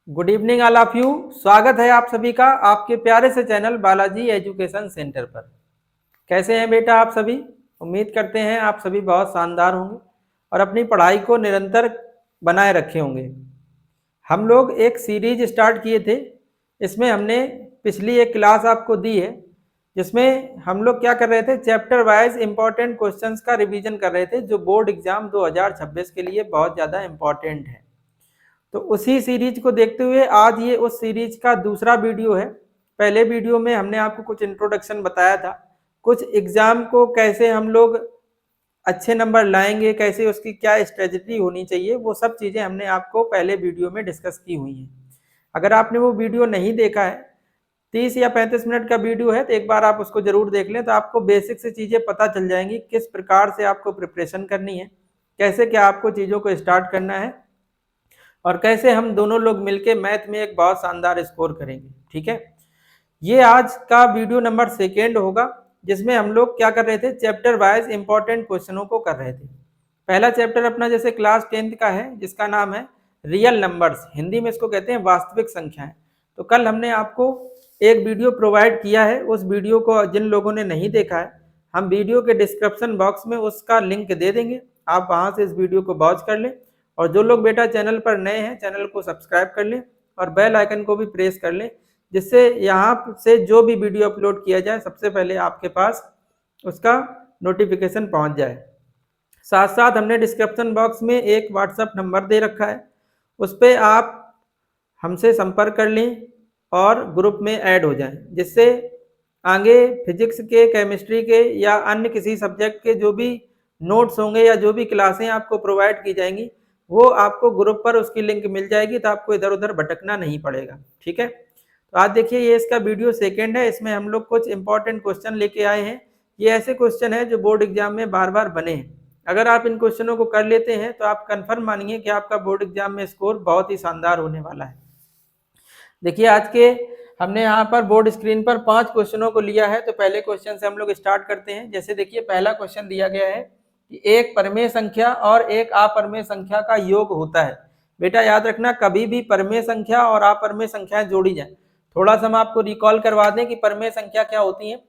Good evening all of you. स्वागत है आप सभी का आपके प्यारे से चैनल बालाजी एजुकेशन सेंटर पर। कैसे हैं बेटा आप सभी? उम्मीद करते हैं आप सभी बहुत शानदार होंगे और अपनी पढ़ाई को निरंतर बनाए रखे होंगे। हम लोग एक सीरीज स्टार्ट किए थे, इसमें हमने पिछली एक क्लास आपको दी है जिसमें हम लोग क्या कर रहे थे, चैप्टर वाइज इंपॉर्टेंट क्वेश्चंस का रिवीजन कर रहे थे जो बोर्ड एग्जाम 2026 के लिए बहुत ज़्यादा इंपॉर्टेंट है। तो उसी सीरीज को देखते हुए आज ये उस सीरीज का दूसरा वीडियो है। पहले वीडियो में हमने आपको कुछ इंट्रोडक्शन बताया था, कुछ एग्जाम को कैसे हम लोग अच्छे नंबर लाएंगे, कैसे उसकी क्या स्ट्रेटजी होनी चाहिए, वो सब चीज़ें हमने आपको पहले वीडियो में डिस्कस की हुई हैं। अगर आपने वो वीडियो नहीं देखा है, 30 या 35 मिनट का वीडियो है, तो एक बार आप उसको जरूर देख लें, तो आपको बेसिक से चीज़ें पता चल जाएंगी किस प्रकार से आपको प्रिपरेशन करनी है, कैसे क्या आपको चीज़ों को स्टार्ट करना है और कैसे हम दोनों लोग मिलके मैथ में एक बहुत शानदार स्कोर करेंगे। ठीक है, ये आज का वीडियो नंबर 2 होगा जिसमें हम लोग क्या कर रहे थे, चैप्टर वाइज इंपॉर्टेंट क्वेश्चनों को कर रहे थे। पहला चैप्टर अपना जैसे क्लास 10th का है जिसका नाम है रियल नंबर्स, हिंदी में इसको कहते हैं वास्तविक संख्याएं। तो कल हमने आपको एक वीडियो प्रोवाइड किया है, उस वीडियो को जिन लोगों ने नहीं देखा है, हम वीडियो के डिस्क्रिप्शन बॉक्स में उसका लिंक दे देंगे, आप वहां से इस वीडियो को वॉच कर लें। और जो लोग बेटा चैनल पर नए हैं, चैनल को सब्सक्राइब कर लें और बेल आइकन को भी प्रेस कर लें, जिससे यहाँ से जो भी वीडियो अपलोड किया जाए सबसे पहले आपके पास उसका नोटिफिकेशन पहुँच जाए। साथ साथ हमने डिस्क्रिप्शन बॉक्स में एक व्हाट्सएप नंबर दे रखा है, उस पर आप हमसे संपर्क कर लें और ग्रुप में ऐड हो जाएं, जिससे आगे फिजिक्स के, केमिस्ट्री के या अन्य किसी सब्जेक्ट के जो भी नोट्स होंगे या जो भी क्लासें आपको प्रोवाइड की जाएंगी वो आपको ग्रुप पर उसकी लिंक मिल जाएगी, तो आपको इधर उधर भटकना नहीं पड़ेगा। ठीक है, तो आज देखिए ये इसका वीडियो 2 है, इसमें हम लोग कुछ इंपॉर्टेंट क्वेश्चन लेके आए हैं। ये ऐसे क्वेश्चन है जो बोर्ड एग्जाम में बार बार बने हैं। अगर आप इन क्वेश्चनों को कर लेते हैं तो आप कंफर्म मानिए कि आपका बोर्ड एग्जाम में स्कोर बहुत ही शानदार होने वाला है। देखिए आज के हमने यहाँ पर बोर्ड स्क्रीन पर 5 क्वेश्चनों को लिया है, तो पहले क्वेश्चन से हम लोग स्टार्ट करते हैं। जैसे देखिए पहला क्वेश्चन दिया गया है कि एक परमेय संख्या और एक अपरमेय संख्या का योग होता है। बेटा याद रखना, कभी भी परमेय संख्या और अपरमेय संख्याएं जोड़ी जाए। थोड़ा सा हम आपको रिकॉल करवा दें कि परमेय संख्या क्या होती है।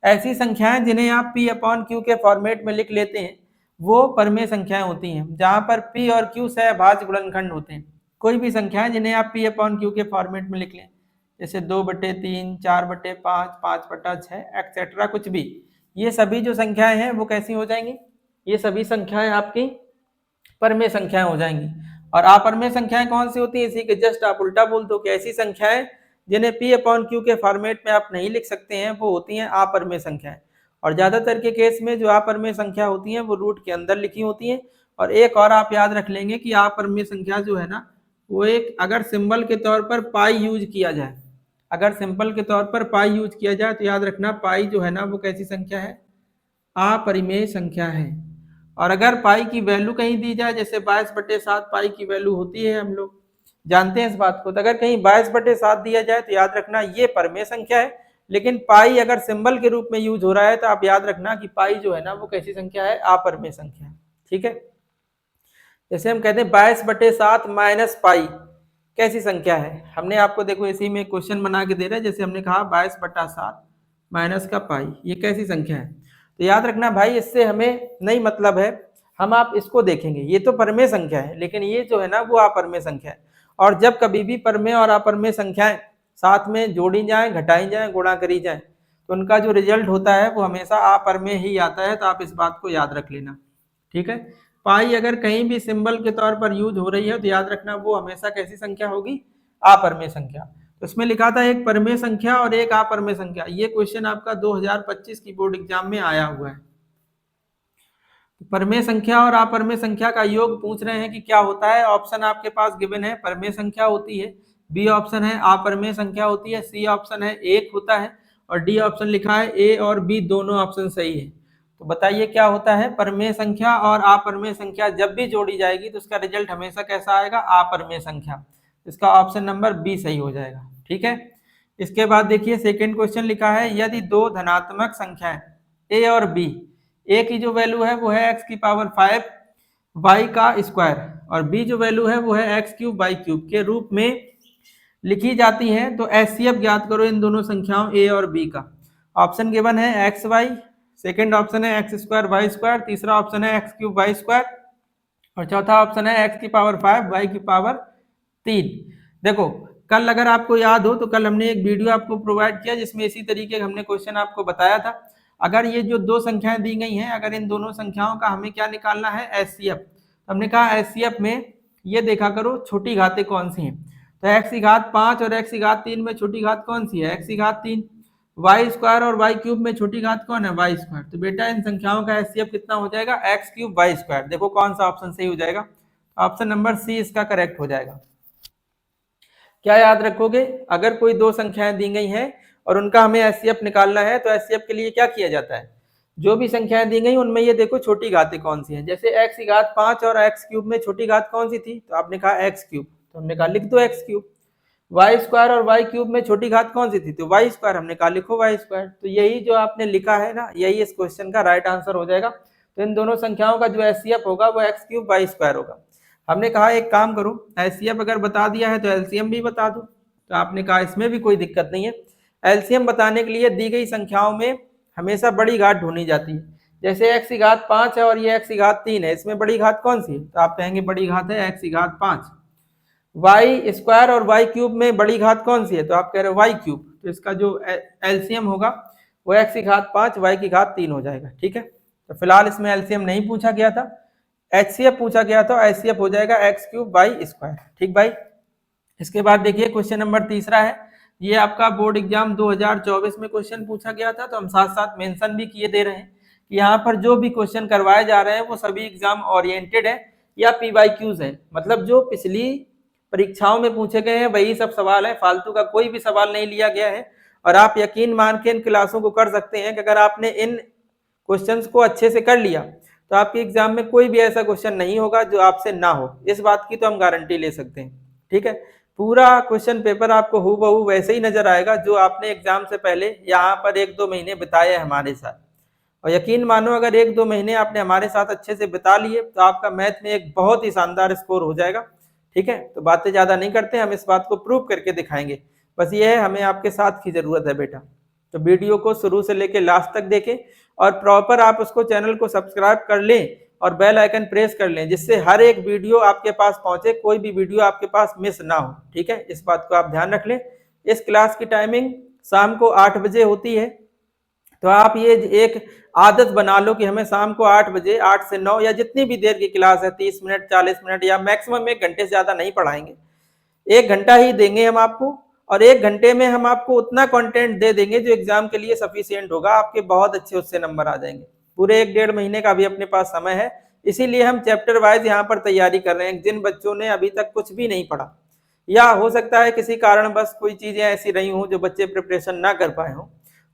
ऐसी संख्याएं जिन्हें आप P अपॉन Q के फॉर्मेट में लिख लेते हैं वो परमेय संख्याएं होती हैं, जहां पर P और Q सहभाज्य गुणनखंड होते हैं। कोई भी संख्याएं जिन्हें आप P अपॉन Q के फॉर्मेट में लिख लें, जैसे 2/3, 4/5, 5/6 एक्सेट्रा, कुछ भी, ये सभी जो संख्याएं हैं वो कैसी हो जाएंगी, ये सभी संख्याएं आपकी परमेय संख्याएं हो जाएंगी। और अपरमेय संख्याएं कौन सी होती है, इसी के जस्ट आप उल्टा बोल दो कि ऐसी संख्याएं जिन्हें P अपॉन Q के फॉर्मेट में आप नहीं लिख सकते हैं वो होती हैं अपरमेय संख्याएं। और ज्यादातर के केस में जो अपरमेय संख्या होती हैं वो रूट के अंदर लिखी होती हैं। और एक और आप याद रख लेंगे कि अपरमेय संख्या जो है ना, वो एक अगर सिंबल के तौर पर पाई यूज किया जाए, अगर सिंपल के तौर पर पाई यूज किया जाए तो याद रखना पाई जो है ना वो कैसी संख्या है, अपरिमेय संख्या है। और अगर पाई की वैल्यू कहीं दी जाए, जैसे 22/7 पाई की वैल्यू होती है, हम लोग जानते हैं इस बात को, तो अगर कहीं 22/7 दिया जाए तो याद रखना ये परमेय संख्या है। लेकिन पाई अगर सिंबल के रूप में यूज हो रहा है तो आप याद रखना कि पाई जो है ना वो कैसी संख्या है, अपरमेय संख्या है। ठीक है, जैसे हम कहते हैं 22/7 माइनस पाई कैसी संख्या है, हमने आपको देखो इसी में क्वेश्चन बना के दे रहा है। जैसे हमने कहा 22/7 माइनस का पाई, ये कैसी संख्या है। तो याद रखना भाई, इससे हमें नहीं मतलब है, हम आप इसको देखेंगे, ये तो परमेय संख्या है लेकिन ये जो है ना वो अपरमेय संख्या है। और जब कभी भी परमेय और अपरमेय संख्याएं साथ में जोड़ी जाएं, घटाई जाएं, गुणा करी जाएं, तो उनका जो रिजल्ट होता है वो हमेशा अपरमेय ही आता है, तो आप इस बात को याद रख लेना। ठीक है, पाई अगर कहीं भी सिंबल के तौर पर यूज हो रही है तो याद रखना वो हमेशा कैसी संख्या होगी, अपरमेय संख्या। तो इसमें लिखा था एक परमेय संख्या और एक अपरमेय संख्या। ये क्वेश्चन आपका 2025 की बोर्ड एग्जाम में आया हुआ है। परमेय संख्या और अपरमेय संख्या का योग पूछ रहे हैं कि क्या होता है। ऑप्शन आपके पास गिवन है, परमेय संख्या होती है, बी ऑप्शन है अपरमेय संख्या होती है, सी ऑप्शन है एक होता है, और डी ऑप्शन लिखा है ए और बी दोनों ऑप्शन सही है। तो बताइए क्या होता है, परमेय संख्या और अपरमेय संख्या जब भी जोड़ी जाएगी तो उसका रिजल्ट हमेशा कैसा आएगा, अपरमेय संख्या। इसका ऑप्शन नंबर बी सही हो जाएगा। ठीक है, इसके बाद देखिए सेकेंड क्वेश्चन लिखा है, यदि दो धनात्मक संख्याएं ए और बी, ए की जो वैल्यू है वो है x⁵ y का स्क्वायर और b जो वैल्यू है वो है x³ y³ के रूप में लिखी जाती हैं तो एचसीएफ ज्ञात करो इन दोनों संख्याओं ए और बी का। ऑप्शन गिवन है एक्स वाई, सेकेंड ऑप्शन है एक्स स्क्वायर वाई स्क्वायर, तीसरा ऑप्शन है एक्स क्यूब वाई स्क्वायर और चौथा ऑप्शन है एक्स की पावर 5 वाई की पावर 3। देखो कल अगर आपको याद हो तो कल हमने एक वीडियो आपको प्रोवाइड किया जिसमें इसी तरीके का हमने क्वेश्चन आपको बताया था। अगर ये जो दो संख्याएं दी गई हैं, अगर इन दोनों संख्याओं का हमें क्या निकालना है एचसीएफ, तो हमने कहा एचसीएफ में ये देखा करो छोटी घातें कौन सी हैं। तो एक्स की घात 5 और एक्स की घात 3 में छोटी घात कौन सी है, एक्स की घात 3। वाई स्क्वायर और वाई क्यूब में छोटी घात कौन है, वाई स्क्वायर। तो बेटा इन संख्याओं का एचसीएफ कितना हो जाएगा, एक्स क्यूब वाई स्क्वायर। देखो कौन सा ऑप्शन सही हो जाएगा, ऑप्शन नंबर सी इसका करेक्ट हो जाएगा। क्या याद रखोगे, अगर कोई दो संख्याएं दी गई हैं और उनका हमें एचसीएफ निकालना है तो एचसीएफ के लिए क्या किया जाता है, जो भी संख्याएं दी गई उनमें ये देखो छोटी घातें कौन सी हैं। जैसे एक्स की घात 5 और एक्स क्यूब में छोटी घात कौन सी थी, तो आपने कहा एक्स क्यूब, तो हमने कहा लिख दो एक्स क्यूब। वाई स्क्वायर और वाई क्यूब में छोटी घात कौन सी थी, तो वाई स्क्वायर, हमने कहा लिखो वाई स्क्वायर। तो यही जो आपने लिखा है ना, यही इस क्वेश्चन का राइट आंसर हो जाएगा। तो इन दोनों संख्याओं का जो एचसीएफ होगा वो एक्स क्यूब वाई स्क्वायर होगा। हमने कहा एक काम करो, एचसीएफ अगर बता दिया है तो एलसीएम भी बता दो। तो आपने कहा इसमें भी कोई दिक्कत नहीं है। एलसीएम बताने के लिए दी गई संख्याओं में हमेशा बड़ी घात ढूंढी जाती है। जैसे एक्स की घात 5 है और ये एक्स की घात 3 है, इसमें बड़ी घात कौन सी है, तो आप कहेंगे बड़ी घात है एक्स की घात 5। वाई स्क्वायर और वाई क्यूब में बड़ी घात कौन सी है, तो आप कह रहे हो वाई क्यूब। तो इसका जो एलसीएम होगा वो एक्स की घात 5 वाई की घात 3 हो जाएगा। ठीक है, तो फिलहाल इसमें एलसीएम नहीं पूछा गया था, एचसीएफ पूछा गया था। एचसीएफ हो जाएगा एक्स क्यूब वाई स्क्वायर। ठीक भाई, इसके बाद देखिए क्वेश्चन नंबर तीसरा है। ये आपका बोर्ड एग्जाम 2024 में क्वेश्चन पूछा गया था, तो हम साथ साथ मेंशन भी किए दे रहे हैं कि यहाँ पर जो भी क्वेश्चन करवाए जा रहे हैं वो सभी एग्जाम ओरिएंटेड है या पीवाईक्यूज है। मतलब जो पिछली परीक्षाओं में पूछे गए हैं वही सब सवाल है, फालतू का कोई भी सवाल नहीं लिया गया है। और आप यकीन मान के इन क्लासों को कर सकते हैं कि अगर आपने इन क्वेश्चंस को अच्छे से कर लिया तो आपके एग्जाम में कोई भी ऐसा क्वेश्चन नहीं होगा जो आपसे ना हो। इस बात की तो हम गारंटी ले सकते हैं। ठीक है, पूरा क्वेश्चन पेपर आपको हूबहू वैसे ही नजर आएगा जो आपने एग्जाम से पहले यहाँ पर 1-2 महीने बिताए हमारे साथ। और यकीन मानो अगर 1-2 महीने आपने हमारे साथ अच्छे से बिता लिए तो आपका मैथ में एक बहुत ही शानदार स्कोर हो जाएगा। ठीक है, तो बातें ज्यादा नहीं करते, हम इस बात को प्रूव करके दिखाएंगे। बस ये है, हमें आपके साथ की जरूरत है बेटा। तो वीडियो को शुरू से लेकर लास्ट तक देखें और प्रॉपर आप उसको चैनल को सब्सक्राइब कर लें और बेल आइकन प्रेस कर लें, जिससे हर एक वीडियो आपके पास पहुंचे, कोई भी वीडियो आपके पास मिस ना हो। ठीक है, इस बात को आप ध्यान रख लें। इस क्लास की टाइमिंग शाम को 8 बजे होती है, तो आप ये एक आदत बना लो कि हमें शाम को 8 बजे 8 से 9 या जितनी भी देर की क्लास है, 30 मिनट 40 मिनट या मैक्सिमम 1 घंटे से ज्यादा नहीं पढ़ाएंगे। 1 घंटा ही देंगे हम आपको, और 1 घंटे में हम आपको उतना कंटेंट दे देंगे जो एग्जाम के लिए सफिशिएंट होगा। आपके बहुत अच्छे उससे नंबर आ जाएंगे। पूरे 1-1.5 महीने का भी अपने पास समय है, इसीलिए हम चैप्टर वाइज यहाँ पर तैयारी कर रहे हैं। जिन बच्चों ने अभी तक कुछ भी नहीं पढ़ा या हो सकता है किसी कारण बस कोई चीजें ऐसी रही हों जो बच्चे प्रिपरेशन ना कर पाए हों,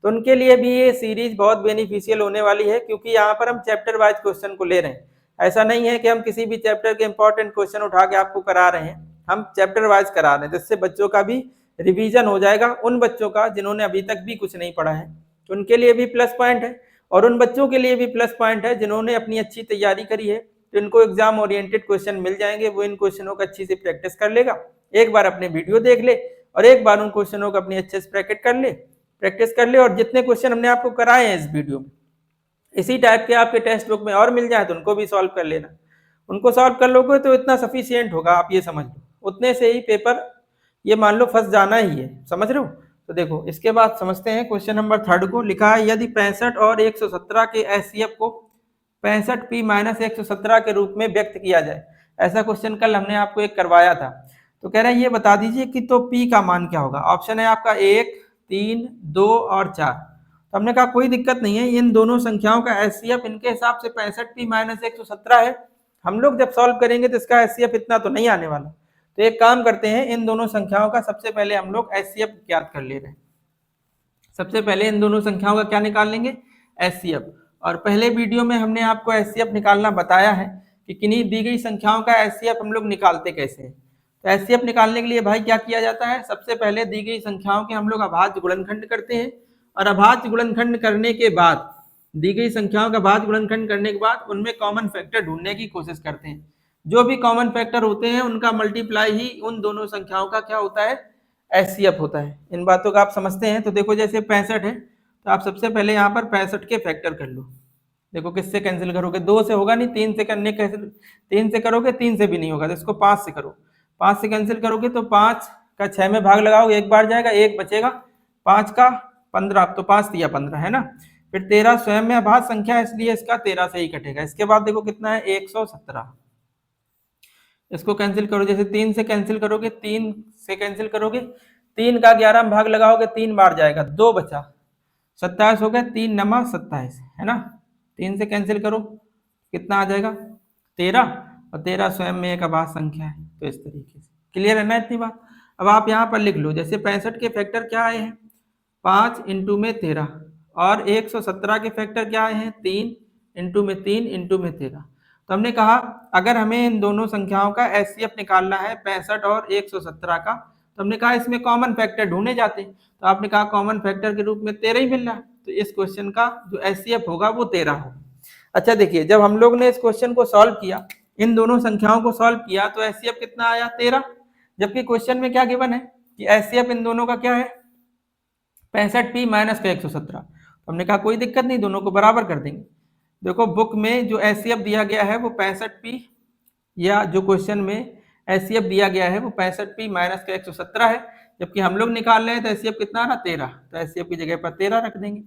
तो उनके लिए भी ये सीरीज बहुत बेनिफिशियल होने वाली है, क्योंकि यहाँ पर हम चैप्टर वाइज क्वेश्चन को ले रहे हैं। ऐसा नहीं है कि हम किसी भी चैप्टर के इंपॉर्टेंट क्वेश्चन उठा के आपको करा रहे हैं, हम चैप्टर वाइज करा रहे हैं, जिससे बच्चों का भी रिवीजन हो जाएगा। उन बच्चों का जिन्होंने अभी तक भी कुछ नहीं पढ़ा है तो उनके लिए भी प्लस पॉइंट है, और उन बच्चों के लिए भी प्लस पॉइंट है जिन्होंने अपनी अच्छी तैयारी करी है, तो इनको एग्जाम ओरिएंटेड क्वेश्चन मिल जाएंगे। वो इन क्वेश्चनों का अच्छी से प्रैक्टिस कर लेगा, एक बार अपने वीडियो देख ले और एक बार उन क्वेश्चनों का अपनी अच्छे से प्रैक्टिस कर ले। और जितने क्वेश्चन हमने आपको कराए हैं इस वीडियो में, इसी टाइप के आपके टेक्स्ट बुक में और मिल जाए तो उनको भी सॉल्व कर लेना। उनको सॉल्व कर लोगे तो इतना सफिशियंट होगा, आप ये समझ लो, उतने से ही पेपर ये मान लो फंस जाना ही है। समझ रहे हो? तो देखो इसके बाद समझते हैं क्वेश्चन नंबर 3 को। लिखा है यदि 65 और 117 के एचसीएफ को 65p-117 के रूप में व्यक्त किया जाए। ऐसा क्वेश्चन कल हमने आपको एक करवाया था। तो कह रहे हैं ये बता दीजिए कि तो p का मान क्या होगा। ऑप्शन है आपका 1, 3, 2 और 4। तो हमने कहा कोई दिक्कत नहीं है, इन दोनों संख्याओं का एचसीएफ इनके हिसाब से 65p-117 है। हम लोग जब सॉल्व करेंगे तो इसका एचसीएफ इतना तो नहीं आने वाला। तो एक काम करते हैं, इन दोनों संख्याओं का सबसे पहले हम लोग एचसीएफ ज्ञात कर ले रहे हैं। सबसे पहले इन दोनों संख्याओं का क्या निकाल लेंगे, एचसीएफ। और पहले वीडियो में हमने आपको एचसीएफ निकालना बताया है कि किन्हीं दी गई संख्याओं का एचसीएफ हम लोग निकालते कैसे हैं। तो एचसीएफ निकालने के लिए भाई क्या किया जाता है, सबसे पहले दी गई संख्याओं के हम लोग अभाज्य गुणनखंड करते हैं, और अभाज्य गुणनखंड करने के बाद, दी गई संख्याओं का अभाज्य गुणनखंड करने के बाद उनमें कॉमन फैक्टर ढूंढने की कोशिश करते हैं। जो भी कॉमन फैक्टर होते हैं उनका मल्टीप्लाई ही उन दोनों संख्याओं का क्या होता है, एचसीएफ होता है। इन बातों का आप समझते हैं। तो देखो जैसे 65 है तो आप सबसे पहले यहाँ पर 65 के फैक्टर कर लो। देखो किससे कैंसिल करोगे, 2 से होगा नहीं, 3 से करने कैंसिल, 3 से करोगे, 3 से भी नहीं होगा तो इसको 5 से करो। 5 से कैंसिल करोगे तो 5 का 6 में भाग लगाओगे, एक बार जाएगा, एक बचेगा, 5 का 15, तो 5 दिया 15 है ना। फिर 13 स्वयं में अभाज्य संख्या है इसलिए इसका 13 से ही कटेगा। इसके बाद देखो कितना है 117, इसको कैंसिल करो। जैसे 3 से कैंसिल करोगे, 3 से कैंसिल करोगे, 3 का 11 में भाग लगाओगे, 3 बार जाएगा, 2 बचा, 27 हो गया, 3 नमा 27 है ना। 3 से कैंसिल करो कितना आ जाएगा 13, और 13 स्वयं में एक अभाज्य संख्या है। तो इस तरीके से क्लियर है ना इतनी बात। अब आप यहाँ पर लिख लो, जैसे 65 के फैक्टर क्या आए हैं 5 इंटू में 13, और 117 के फैक्टर क्या आए हैं 3 इंटू में 3 इंटू में 13। तो हमने कहा अगर हमें इन दोनों संख्याओं का एचसीएफ निकालना है 65 और 117 का, तो हमने कहा इसमें कॉमन फैक्टर ढूंढे जाते। तो आपने कहा कॉमन फैक्टर के रूप में 13 ही मिल रहा है, तो इस क्वेश्चन का जो एचसीएफ होगा वो 13 होगा। अच्छा देखिए, जब हम लोग ने इस क्वेश्चन को सॉल्व किया, इन दोनों संख्याओं को सॉल्व किया, तो एचसीएफ कितना आया 13, जबकि क्वेश्चन में क्या गिवन है कि एचसीएफ इन दोनों का क्या है 65p माइनस का 117। तो हमने कहा कोई दिक्कत नहीं, दोनों को बराबर कर देंगे। देखो बुक में जो एचसीएफ दिया गया है वो 65p, या जो क्वेश्चन में एचसीएफ दिया गया है वो 65p माइनस का 117 है, जबकि हम लोग निकाल रहे हैं तो एचसीएफ कितना आ रहा 13, तो एचसीएफ की जगह पर 13 रख देंगे,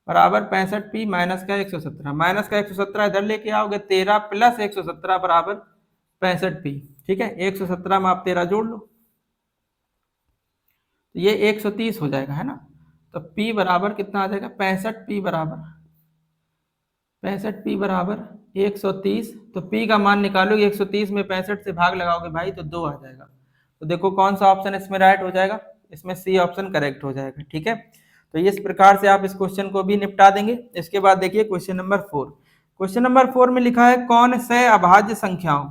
बराबर 65p माइनस का 117। माइनस का 117 इधर लेके आओगे, 13 प्लस 117 बराबर 65p। ठीक है, 117 में आप 13 जोड़ लो तो ये 130 हो जाएगा है ना। तो p बराबर कितना आ जाएगा 65p बराबर 130। तो p का मान निकालोगे, 130 में 65 से भाग लगाओगे भाई तो 2 आ जाएगा। तो देखो कौन सा ऑप्शन इसमें राइट हो जाएगा, इसमें सी ऑप्शन करेक्ट हो जाएगा। ठीक है, तो इस प्रकार से आप इस क्वेश्चन को भी निपटा देंगे। इसके बाद देखिए क्वेश्चन नंबर 4। क्वेश्चन नंबर 4 में लिखा है कौन से अभाज्य संख्याओं,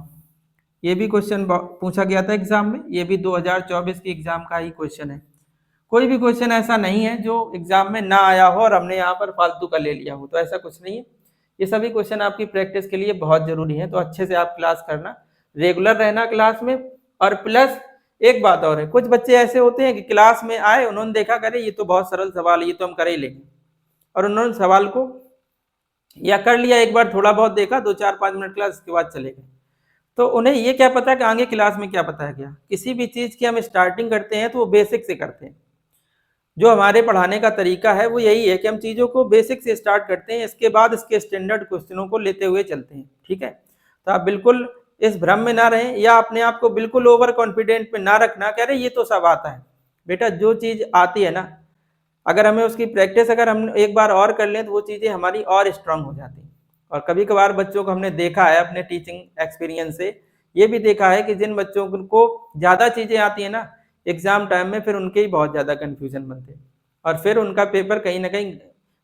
ये भी क्वेश्चन पूछा गया था एग्जाम में, ये भी 2024 की एग्जाम का ही क्वेश्चन है। कोई भी क्वेश्चन ऐसा नहीं है जो एग्जाम में ना आया हो और हमने यहाँ पर फालतू का ले लिया हो, तो ऐसा कुछ नहीं है। ये सभी क्वेश्चन आपकी प्रैक्टिस के लिए बहुत जरूरी है, तो अच्छे से आप क्लास करना, रेगुलर रहना क्लास में। और प्लस एक बात और है, कुछ बच्चे ऐसे होते हैं कि क्लास में आए, उन्होंने देखा करे ये तो बहुत सरल सवाल है, ये तो हम कर ही लेंगे, और उन्होंने सवाल को या कर लिया, एक बार थोड़ा बहुत देखा 2-4-5 मिनट क्लास के बाद चले गए। तो उन्हें ये क्या पता कि आगे क्लास में क्या बताया गया। किसी भी चीज की हम स्टार्टिंग करते हैं तो वो बेसिक से करते हैं। जो हमारे पढ़ाने का तरीका है वो यही है कि हम चीज़ों को बेसिक से स्टार्ट करते हैं, इसके बाद इसके स्टैंडर्ड क्वेश्चनों को लेते हुए चलते हैं। ठीक है, तो आप बिल्कुल इस भ्रम में ना रहें, या अपने आप को बिल्कुल ओवर कॉन्फिडेंट में ना रखना कह रहे ये तो सब आता है। बेटा जो चीज़ आती है ना, अगर हमें उसकी प्रैक्टिस अगर हम एक बार और कर लें तो वो चीज़ें हमारी और स्ट्रांग हो जाती हैं। और कभी कभार बच्चों को हमने देखा है अपने टीचिंग एक्सपीरियंस से, ये भी देखा है कि जिन बच्चों को ज़्यादा चीज़ें आती है ना, एग्जाम टाइम में फिर उनके ही बहुत ज़्यादा कन्फ्यूजन बनते हैं, और फिर उनका पेपर कहीं ना कहीं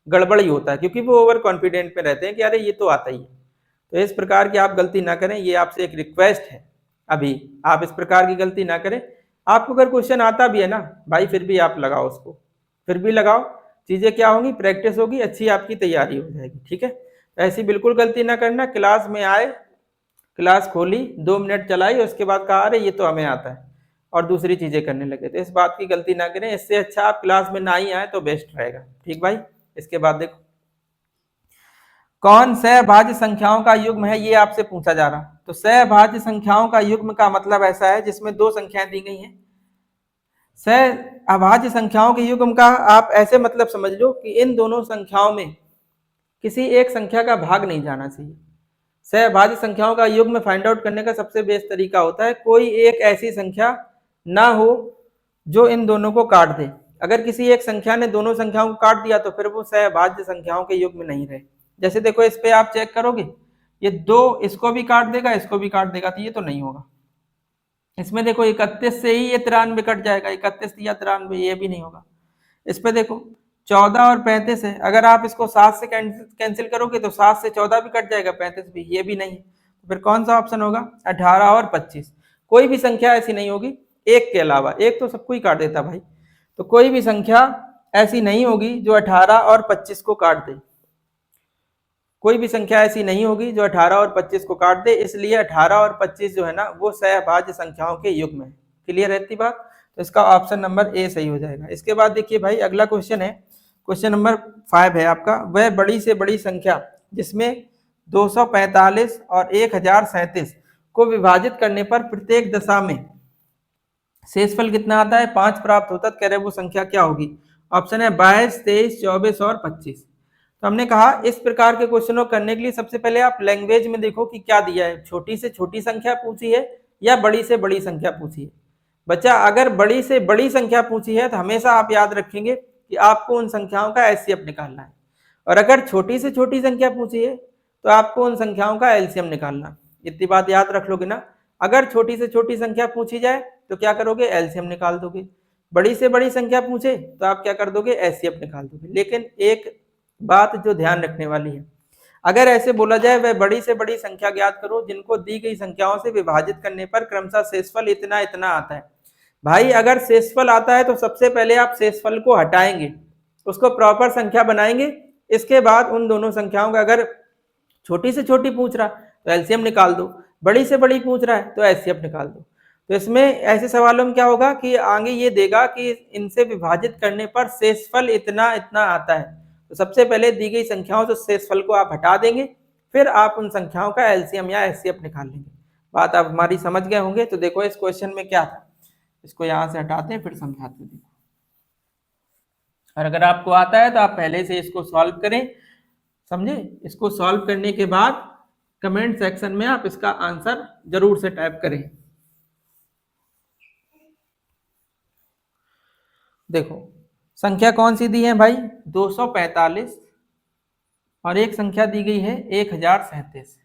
गड़बड़ ही होता है, क्योंकि वो ओवर कॉन्फिडेंट में रहते हैं कि अरे ये तो आता ही है। तो इस प्रकार की आप गलती ना करें, ये आपसे एक रिक्वेस्ट है, अभी आप इस प्रकार की गलती ना करें। आपको अगर क्वेश्चन आता भी है ना भाई, फिर भी आप लगाओ उसको, फिर भी लगाओ, चीज़ें क्या होंगी, प्रैक्टिस होगी, अच्छी आपकी तैयारी हो जाएगी। ठीक है, ऐसी बिल्कुल गलती ना करना, क्लास में आए, क्लास खोली, 2 मिनट चलाई, उसके बाद कहा अरे ये तो हमें आता है, और दूसरी चीजें करने लगे। तो इस बात की गलती ना करें, इससे अच्छा आप क्लास में ना ही आए तो बेस्ट रहेगा। ठीक भाई, इसके बाद देखो कौन सहभाज्य संख्याओं का युग्म है, ये आपसे पूछा जा रहा। तो सहभाज्य संख्याओं का युग्म का मतलब ऐसा है जिसमें 2 संख्याएं दी गई हैं। सहअभाज्य संख्याओं के युग्म का आप ऐसे मतलब समझ लो कि इन दोनों संख्याओं में किसी एक संख्या का भाग नहीं जाना चाहिए। सहभाज्य संख्याओं का युग्म फाइंड आउट करने का सबसे बेस्ट तरीका होता है कोई एक ऐसी संख्या ना हो जो इन दोनों को काट दे। अगर किसी एक संख्या ने दोनों संख्याओं को काट दिया तो फिर वो सहभाज्य संख्याओं के युग्म नहीं रहे। जैसे देखो इस पे आप चेक करोगे, ये 2 इसको भी काट देगा, इसको भी काट देगा, तो ये तो नहीं होगा। इसमें देखो 31 से ही ये 93 कट जाएगा, 31 या 93, ये भी नहीं होगा। इस पे देखो 14 और 35 है, अगर आप इसको 7 से कैंसिल करोगे तो 7 से 14 भी कट जाएगा, 35 भी, ये भी नहीं। तो फिर कौन सा ऑप्शन होगा 18 और 25। कोई भी संख्या ऐसी नहीं होगी, एक के अलावा, एक तो सबको ही काट देता भाई, तो कोई भी संख्या ऐसी नहीं होगी जो 18 और 25 को काट दे। कोई भी संख्या ऐसी नहीं होगी जो 18 और 25 को काट दे, इसलिए 18 और 25 जो है ना वो सहभाज्य संख्याओं के युग्म है। क्लियर है इतनी बात? तो इसका ऑप्शन नंबर ए सही हो जाएगा। इसके बाद देखिए भाई अगला क्वेश्चन है, क्वेश्चन नंबर 5 है आपका, वह बड़ी से बड़ी संख्या जिसमें 245 और 1037 को विभाजित करने पर प्रत्येक दशा में शेषफल कितना आता है 5 प्राप्त होता है, कह रहे वो संख्या क्या होगी? ऑप्शन है 22, 23, 24 और 25। तो हमने कहा इस प्रकार के क्वेश्चनों करने के लिए सबसे पहले आप लैंग्वेज में देखो कि क्या दिया है, छोटी से छोटी संख्या पूछी है या बड़ी से बड़ी संख्या पूछी है। बच्चा अगर बड़ी से बड़ी संख्या पूछी है तो हमेशा आप याद रखेंगे कि आपको उन संख्याओं का एचसीएफ निकालना है, और अगर छोटी से छोटी संख्या पूछी है तो आपको उन संख्याओं का एलसीएम निकालना। इतनी बात याद रख लोगे ना? अगर छोटी से छोटी संख्या पूछी जाए तो क्या करोगे? एलसीएम निकाल दोगे। बड़ी से बड़ी संख्या पूछे तो आप क्या कर दोगे? एचसीएफ निकाल दोगे। लेकिन एक बात जो ध्यान रखने वाली है, अगर ऐसे बोला जाए वह बड़ी से बड़ी संख्या ज्ञात करो जिनको दी गई संख्याओं से विभाजित करने पर क्रमशः शेषफल इतना इतना आता है। भाई अगर शेषफल आता है तो सबसे पहले आप शेषफल को हटाएंगे, उसको प्रॉपर संख्या बनाएंगे, इसके बाद उन दोनों संख्याओं का अगर छोटी से छोटी पूछ रहा तो एलसीएम निकाल दो, बड़ी से बड़ी पूछ रहा है तो एचसीएफ निकाल दो। तो इसमें ऐसे सवालों में क्या होगा कि आगे ये देगा कि इनसे विभाजित करने पर शेषफल इतना इतना आता है, तो सबसे पहले दी गई संख्याओं से शेषफल को आप हटा देंगे, फिर आप उन संख्याओं का एलसीएम या एचसीएफ निकाल लेंगे। बात आप हमारी समझ गए होंगे। तो देखो इस क्वेश्चन में क्या था, इसको यहाँ से हटाते हैं फिर समझाते हैं। देखो, और अगर आपको आता है तो आप पहले से इसको सॉल्व करें, समझे? इसको सॉल्व करने के बाद कमेंट सेक्शन में आप इसका आंसर जरूर से टाइप करें। देखो संख्या कौन सी दी है भाई? 245 और एक संख्या दी गई है 1037।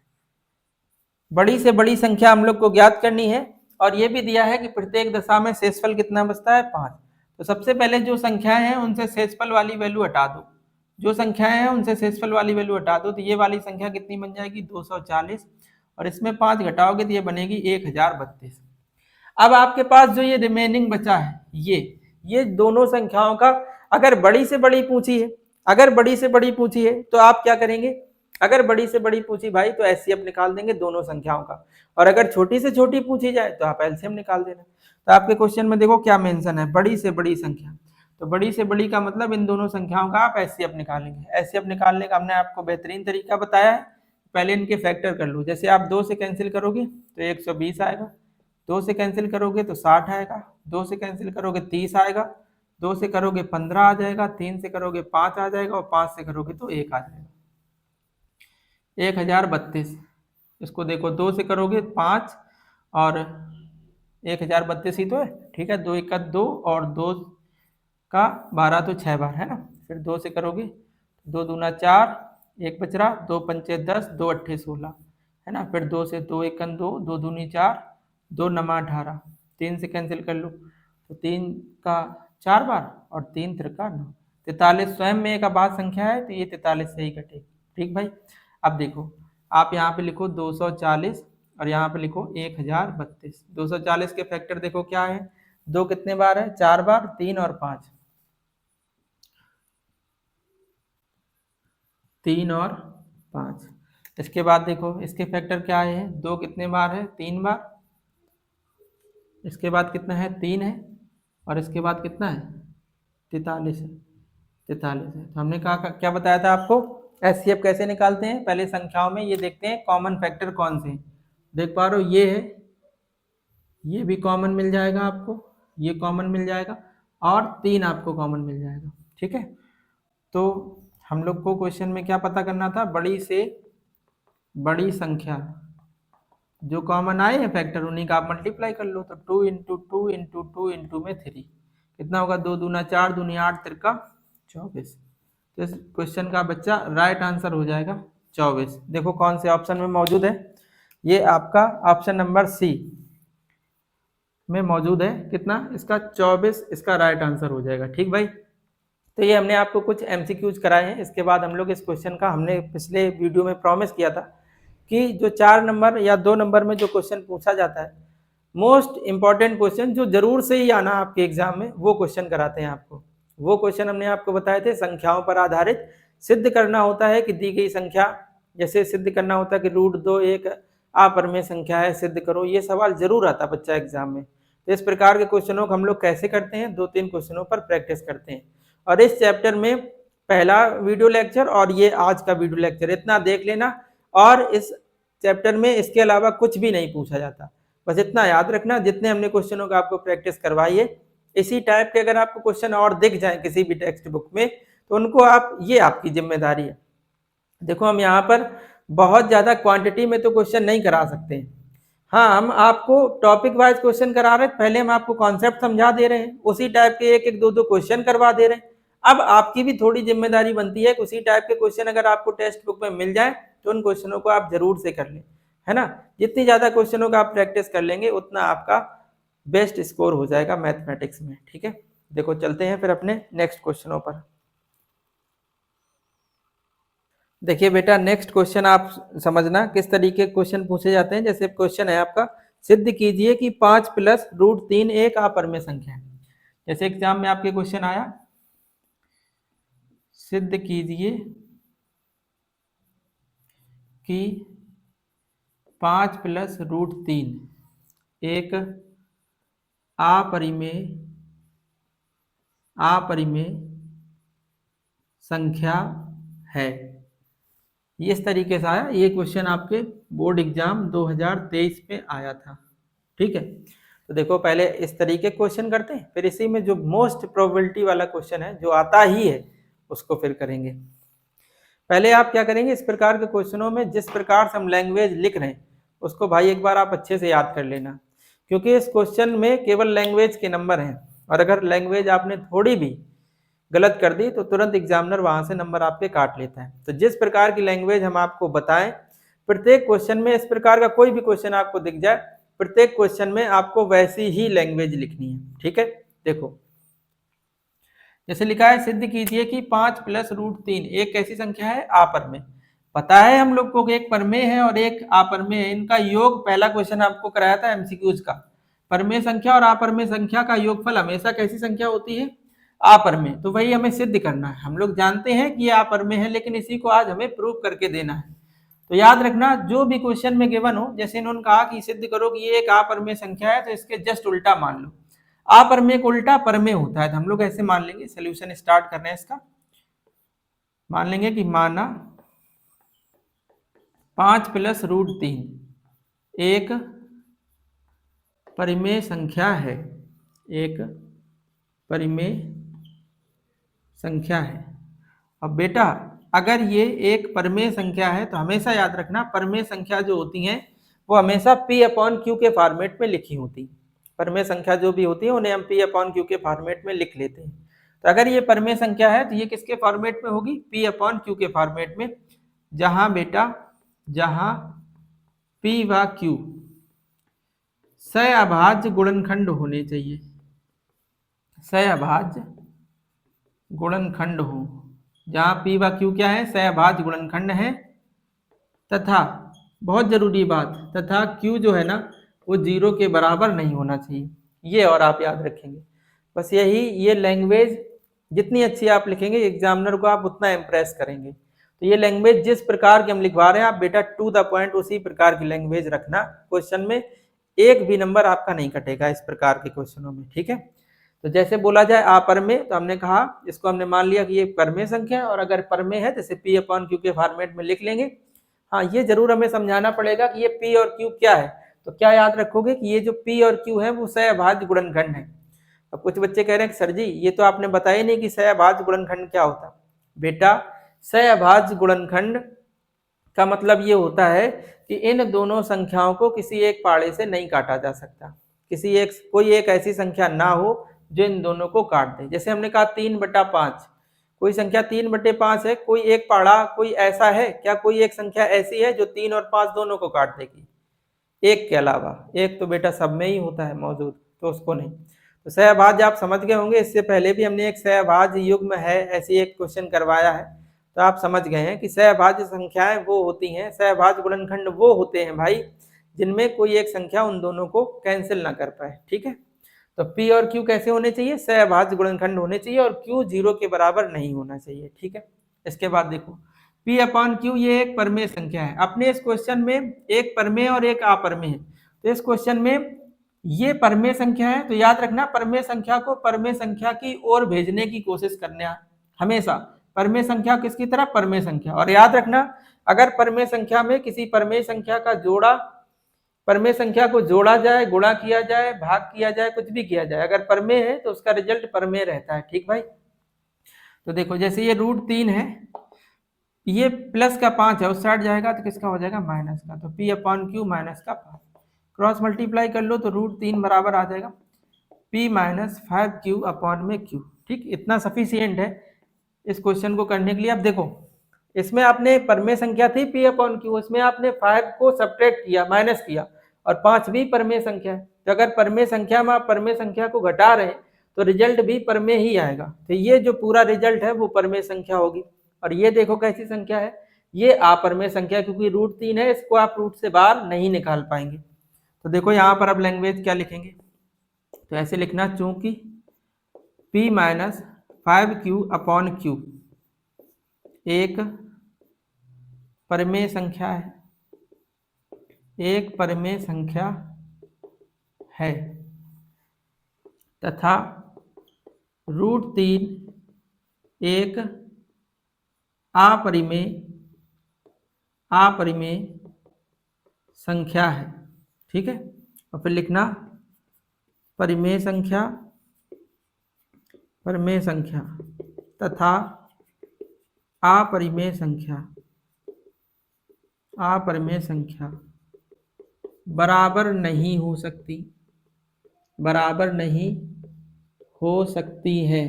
बड़ी से बड़ी संख्या हम लोग को ज्ञात करनी है, और ये भी दिया है कि प्रत्येक दशा में शेषफल कितना बचता है? 5। तो सबसे पहले जो संख्याएं हैं उनसे शेषफल वाली वैल्यू हटा दो, जो संख्याएं हैं उनसे शेषफल वाली वैल्यू हटा दो। तो ये वाली संख्या कितनी बन जाएगी? 240, और इसमें 5 घटाओगे तो ये बनेगी 1032। अब आपके पास जो ये रिमेनिंग बचा है ये दोनों संख्याओं का अगर बड़ी से बड़ी पूछी है, अगर बड़ी से बड़ी पूछी है तो आप क्या करेंगे? अगर बड़ी से बड़ी पूछी भाई तो एचसीएफ निकाल देंगे दोनों संख्याओं का, और अगर छोटी से छोटी पूछी जाए तो आप एलसीएम निकाल देना। तो आपके क्वेश्चन में देखो क्या मेंशन है, बड़ी से बड़ी संख्या। तो बड़ी से बड़ी का मतलब इन दोनों संख्याओं का आप एचसीएफ निकालेंगे। एचसीएफ निकालने का हमने आपको बेहतरीन तरीका बताया है। पहले इनके फैक्टर कर लो। जैसे आप 2 से कैंसिल करोगे तो 120 आएगा, 2 से कैंसिल करोगे तो 60 आएगा, 2 से कैंसिल करोगे 30 आएगा, 2 से करोगे 15 आ जाएगा, 3 से करोगे 5 आ जाएगा, और 5 से करोगे तो 1 आ जाएगा। 1032। इसको देखो 2 से करोगे 5 और 1032 ही तो है, ठीक है। 2 1 2 और 2 का 12 तो 6 बार है ना। फिर 2 से करोगे 2 दूना 4, 1 बच रहा, 2 पंचे 10, 2 अट्ठे 16 है ना। फिर 2 से 2 1 2, 2 दूनी 4, 2 नमा 18, 3 से कैंसिल कर लो तो 3 का 4 बार और 3 त्रिका 9, 43 स्वयं में एक अभाज्य संख्या है तो ये 43 से ही कटेगी। ठीक भाई। अब देखो आप यहाँ पे लिखो 240 और यहाँ पे लिखो 1032। 240 के फैक्टर देखो क्या है, 2 कितने बार है? 4 बार, 3 और 5, 3 और 5। इसके बाद देखो इसके फैक्टर क्या है, 2 कितने बार है? 3 बार। इसके बाद कितना है? 3 है, और इसके बाद कितना है? 43 है। 43 है। तो हमने कहा क्या बताया था आपको, एचसीएफ कैसे निकालते हैं? पहले संख्याओं में ये देखते हैं कॉमन फैक्टर कौन से। देख पा रहे हो ये है, ये भी कॉमन मिल जाएगा आपको, ये कॉमन मिल जाएगा, और 3 आपको कॉमन मिल जाएगा। ठीक है। तो हम लोग को क्वेश्चन में क्या पता करना था, बड़ी से बड़ी संख्या जो कॉमन आए हैं फैक्टर उन्हीं का आप मल्टीप्लाई कर लो। तो 2 इंटू 2 इंटू 2 इंटू में 3 कितना होगा? 2 दूना 4, दूनी 8, त्रिका 24। तो इस क्वेश्चन का बच्चा राइट आंसर हो जाएगा 24। देखो कौन से ऑप्शन में मौजूद है, ये आपका ऑप्शन नंबर सी में मौजूद है। कितना? इसका 24 इसका राइट आंसर हो जाएगा। ठीक भाई। तो ये हमने आपको कुछ एमसीक्यूज कराए हैं। इसके बाद हम लोग इस क्वेश्चन का, हमने पिछले वीडियो में प्रॉमिस किया था कि जो 4 नंबर या 2 नंबर में जो क्वेश्चन पूछा जाता है, मोस्ट इंपॉर्टेंट क्वेश्चन जो जरूर से ही आना आपके एग्जाम में, वो क्वेश्चन कराते हैं आपको। वो क्वेश्चन हमने आपको बताए थे संख्याओं पर आधारित सिद्ध करना होता है कि दी गई संख्या, जैसे सिद्ध करना होता है कि √2 एक अपरिमेय संख्या है, सिद्ध करो। ये सवाल जरूर आता बच्चा एग्जाम में। तो इस प्रकार के क्वेश्चनों को हम लोग कैसे करते हैं, 2-3 क्वेश्चनों पर प्रैक्टिस करते हैं। और इस चैप्टर में पहला वीडियो लेक्चर और ये आज का वीडियो लेक्चर इतना देख लेना, और इस चैप्टर में इसके अलावा कुछ भी नहीं पूछा जाता। बस इतना याद रखना, जितने हमने क्वेश्चनों का आपको प्रैक्टिस करवाई है, इसी टाइप के अगर आपको क्वेश्चन और दिख जाए किसी भी टेक्स्ट बुक में तो उनको आप, ये आपकी जिम्मेदारी है। देखो हम यहाँ पर बहुत ज्यादा क्वांटिटी में तो क्वेश्चन नहीं करा सकते हैं। हाँ, हम आपको टॉपिक वाइज क्वेश्चन करा रहे हैं, पहले हम आपको कॉन्सेप्ट समझा दे रहे हैं, उसी टाइप के एक एक दो दो क्वेश्चन करवा दे रहे हैं। अब आपकी भी थोड़ी जिम्मेदारी बनती है कि उसी टाइप के क्वेश्चन अगर आपको टेक्स्ट बुक में मिल जाए तो उन क्वेश्चनों को आप जरूर से कर लें, है ना। जितनी ज्यादा क्वेश्चनों का आप प्रैक्टिस कर लेंगे उतना आपका बेस्ट स्कोर हो जाएगा मैथमेटिक्स में, ठीक है। देखो चलते हैं फिर अपने नेक्स्ट क्वेश्चनों पर। देखिए बेटा, नेक्स्ट क्वेश्चन आप समझना किस तरीके के क्वेश्चन पूछे जाते हैं। जैसे क्वेश्चन है आपका, सिद्ध कीजिए कि 5 + √3 एक अपरिमेय संख्या है। जैसे एग्जाम में आपके क्वेश्चन आया, सिद्ध कीजिए कि 5 + √3 एक अपरिमेय संख्या है। ये इस तरीके से आया, ये क्वेश्चन आपके बोर्ड एग्जाम 2023 में आया था, ठीक है। तो देखो पहले इस तरीके क्वेश्चन करते हैं, फिर इसी में जो मोस्ट प्रोबेबिलिटी वाला क्वेश्चन है जो आता ही है उसको फिर करेंगे। पहले आप क्या करेंगे, इस प्रकार के क्वेश्चनों में जिस प्रकार से हम लैंग्वेज लिख रहे हैं उसको भाई एक बार आप अच्छे से याद कर लेना, क्योंकि इस क्वेश्चन में केवल लैंग्वेज के नंबर हैं, और अगर लैंग्वेज आपने थोड़ी भी गलत कर दी तो तुरंत एग्जामिनर वहां से नंबर आपके काट लेता है। तो जिस प्रकार की लैंग्वेज हम आपको बताएं, प्रत्येक क्वेश्चन में इस प्रकार का कोई भी क्वेश्चन आपको दिख जाए, प्रत्येक क्वेश्चन में आपको वैसी ही लैंग्वेज लिखनी है, ठीक है। देखो जैसे लिखा है, सिद्ध कीजिए कि 5 + √3 एक कैसी संख्या है, अपरिमेय। पता है हम लोग को कि एक परमेय है और एक अपरिमेय है, इनका योग पहला क्वेश्चन आपको कराया था एमसीक्यूज का। परमेय संख्या और अपरिमेय संख्या का योगफल हमेशा कैसी संख्या होती है, अपरिमेय। तो वही हमें सिद्ध करना है। हम लोग जानते हैं कि ये अपरिमेय है, लेकिन इसी को आज हमें प्रूव करके देना है। तो याद रखना, जो भी क्वेश्चन में गिवन हो, जैसे इन्होंने कहा कि सिद्ध करो कि ये एक अपरिमेय संख्या है, तो इसके जस्ट उल्टा मान लो। अपरिमेय को उल्टा परमेय होता है, तो हम लोग ऐसे मान लेंगे। सोल्यूशन स्टार्ट करना है इसका, मान लेंगे कि माना 5 + √3 एक परिमेय संख्या है, एक परिमेय संख्या है। अब बेटा अगर ये एक परमेय संख्या है तो हमेशा याद रखना, परमेय संख्या जो होती हैं वो हमेशा P/Q के फॉर्मेट में लिखी होती। परमेय संख्या जो भी होती है उन्हें हम P/Q के फॉर्मेट में लिख लेते हैं। तो अगर ये परमेय संख्या है तो ये किसके फॉर्मेट में होगी, P/Q के फॉर्मेट में, जहां बेटा जहां P व Q सहअभाज्य गुणनखंड होने चाहिए, सहअभाज्य गुणनखंड हो, जहां P व Q क्या है, सहअभाज्य गुणनखंड है, तथा बहुत जरूरी बात, तथा Q जो है ना वो 0 के बराबर नहीं होना चाहिए। ये और आप याद रखेंगे, बस यही। ये लैंग्वेज जितनी अच्छी आप लिखेंगे एग्जामिनर को आप उतना इम्प्रेस करेंगे। तो ये लैंग्वेज जिस प्रकार की हम लिखवा रहे हैं, आप बेटा टू द पॉइंट उसी प्रकार की लैंग्वेज रखना। क्वेश्चन में एक भी नंबर आपका नहीं कटेगा इस प्रकार के क्वेश्चनों में, ठीक है। तो जैसे बोला जाए अपरमेय, तो हमने कहा इसको हमने मान लिया कि ये परमेय संख्या है, और अगर परमेय है तो इसे P/Q के फॉर्मेट में लिख लेंगे। हाँ, ये जरूर हमें समझाना पड़ेगा कि ये P और Q क्या है। तो क्या याद रखोगे कि ये जो P और Q है वो सहअभाज्य गुणनखंड है। अब कुछ बच्चे कह रहे हैं कि सर जी ये तो आपने बताया नहीं कि सहअभाज्य गुणनखंड क्या होता है। बेटा सहअभाज्य गुणनखंड का मतलब ये होता है कि इन दोनों संख्याओं को किसी एक पाड़े से नहीं काटा जा सकता, कोई एक ऐसी संख्या ना हो जो इन दोनों को काट दे। जैसे हमने कहा 3/5, कोई संख्या 3/5 है, कोई एक पाड़ा कोई ऐसा है क्या, कोई एक संख्या ऐसी है जो 3 और 5 दोनों को काट देगी, एक के अलावा। एक तो बेटा सब में ही होता है मौजूद, तो उसको नहीं। तो सहअभाज्य आप समझ गए होंगे, इससे पहले भी हमने एक सहअभाज्य युग्म है ऐसी एक क्वेश्चन करवाया है, तो आप समझ गए हैं कि सहअभाज्य संख्याएं वो होती हैं, सहअभाज्य गुणनखंड वो होते हैं भाई जिनमें कोई एक संख्या उन दोनों को कैंसिल ना कर पाए, ठीक है। तो P और Q कैसे होने चाहिए, सहअभाज्य गुणनखंड होने चाहिए, और Q 0 के बराबर नहीं होना चाहिए, ठीक है। इसके बाद देखो P/Q ये एक परमेय संख्या है। अपने इस क्वेश्चन में एक परमेय और एक अपरमेय है, तो इस क्वेश्चन में ये परमेय संख्या है, तो याद रखना परमेय संख्या को परमेय संख्या की ओर भेजने की कोशिश करना हमेशा। परमेय संख्या किसकी तरह? परमेय संख्या। और याद रखना अगर परमेय संख्या में किसी परमेय संख्या का जोड़ा, परमेय संख्या को जोड़ा जाए, गुणा किया जाए, भाग किया जाए, कुछ भी किया जाए, अगर परमेय है तो उसका रिजल्ट परमेय रहता है। ठीक भाई, तो देखो जैसे ये √3 है, ये प्लस का 5 है, उस साइड जाएगा तो किसका हो जाएगा? माइनस का। तो P/Q माइनस का 5, क्रॉस मल्टीप्लाई कर लो तो √3 बराबर आ जाएगा P माइनस 5Q/Q। ठीक, इतना सफिशियंट है इस क्वेश्चन को करने के लिए। अब देखो इसमें आपने परमेय संख्या थी P/Q, उसमें आपने 5 को सब्ट्रैक्ट किया, माइनस किया, और 5 भी परमेय संख्या है। तो अगर परमेय संख्या में आप परमेय संख्या को घटा रहे हैं तो रिजल्ट भी परमेय ही आएगा। तो ये जो पूरा रिजल्ट है वो परमेय संख्या होगी। और ये देखो कैसी संख्या है, ये अपरमेय संख्या, क्योंकि √3 है, इसको आप रूट से बाहर नहीं निकाल पाएंगे। तो देखो यहाँ पर अब लैंग्वेज क्या लिखेंगे, तो ऐसे लिखना, चूंकि P माइनस 5Q/Q एक परमेय संख्या है, एक परमेय संख्या है, तथा √3 एक अपरिमेय संख्या है। ठीक है, और फिर लिखना परिमेय संख्या तथा अपरिमेय संख्या बराबर नहीं हो सकती है।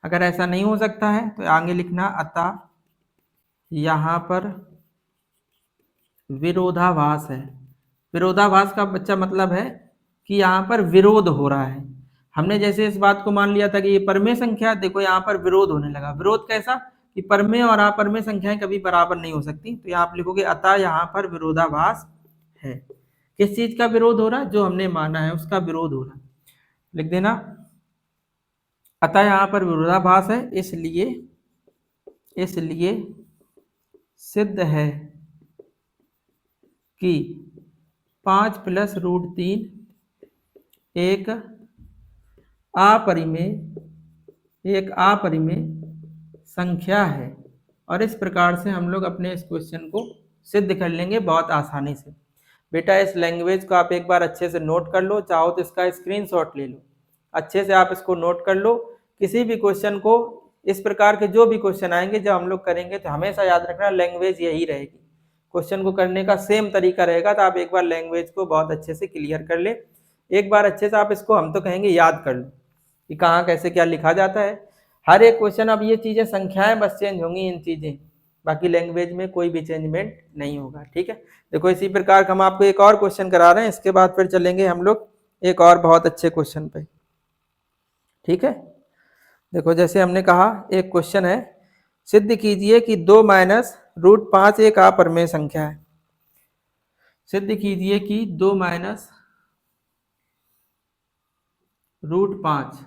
अगर ऐसा नहीं हो सकता है तो आगे लिखना, अतः यहाँ पर विरोधाभास है। विरोधाभास का बच्चा मतलब है कि यहाँ पर विरोध हो रहा है। हमने जैसे इस बात को मान लिया था कि ये परमेय संख्या, देखो यहाँ पर विरोध होने लगा। विरोध कैसा? कि परमेय और अपरमेय संख्याएं कभी बराबर नहीं हो सकती। तो आप लिखोगे अतः यहाँ पर विरोधाभास है। किस चीज का विरोध हो रहा है? जो हमने माना है उसका विरोध हो रहा है, लिख देना। अतः यहाँ पर विरोधाभास है, इसलिए सिद्ध है कि 5 + √3 एक अपरिमेय संख्या है। और इस प्रकार से हम लोग अपने इस क्वेश्चन को सिद्ध कर लेंगे बहुत आसानी से। बेटा इस लैंग्वेज को आप एक बार अच्छे से नोट कर लो, चाहो तो इसका स्क्रीनशॉट ले लो, अच्छे से आप इसको नोट कर लो। किसी भी क्वेश्चन को, इस प्रकार के जो भी क्वेश्चन आएंगे जब हम लोग करेंगे, तो हमेशा याद रखना लैंग्वेज यही रहेगी, क्वेश्चन को करने का सेम तरीका रहेगा। तो आप एक बार लैंग्वेज को बहुत अच्छे से क्लियर कर ले, एक बार अच्छे से आप इसको, हम तो कहेंगे याद कर लो कि कहाँ कैसे क्या लिखा जाता है। हर एक क्वेश्चन, अब ये चीजें संख्याएं बस चेंज होंगी, इन चीजें, बाकी लैंग्वेज में कोई भी चेंजमेंट नहीं होगा। ठीक है, देखो इसी प्रकार हम आपको एक और क्वेश्चन करा रहे हैं, इसके बाद फिर चलेंगे हम लोग एक और बहुत अच्छे क्वेश्चन पे। ठीक है, देखो जैसे हमने कहा एक क्वेश्चन है, सिद्ध कीजिए कि 2 माइनस √5 एक अपरमेय संख्या है। सिद्ध कीजिए कि 2 माइनस √5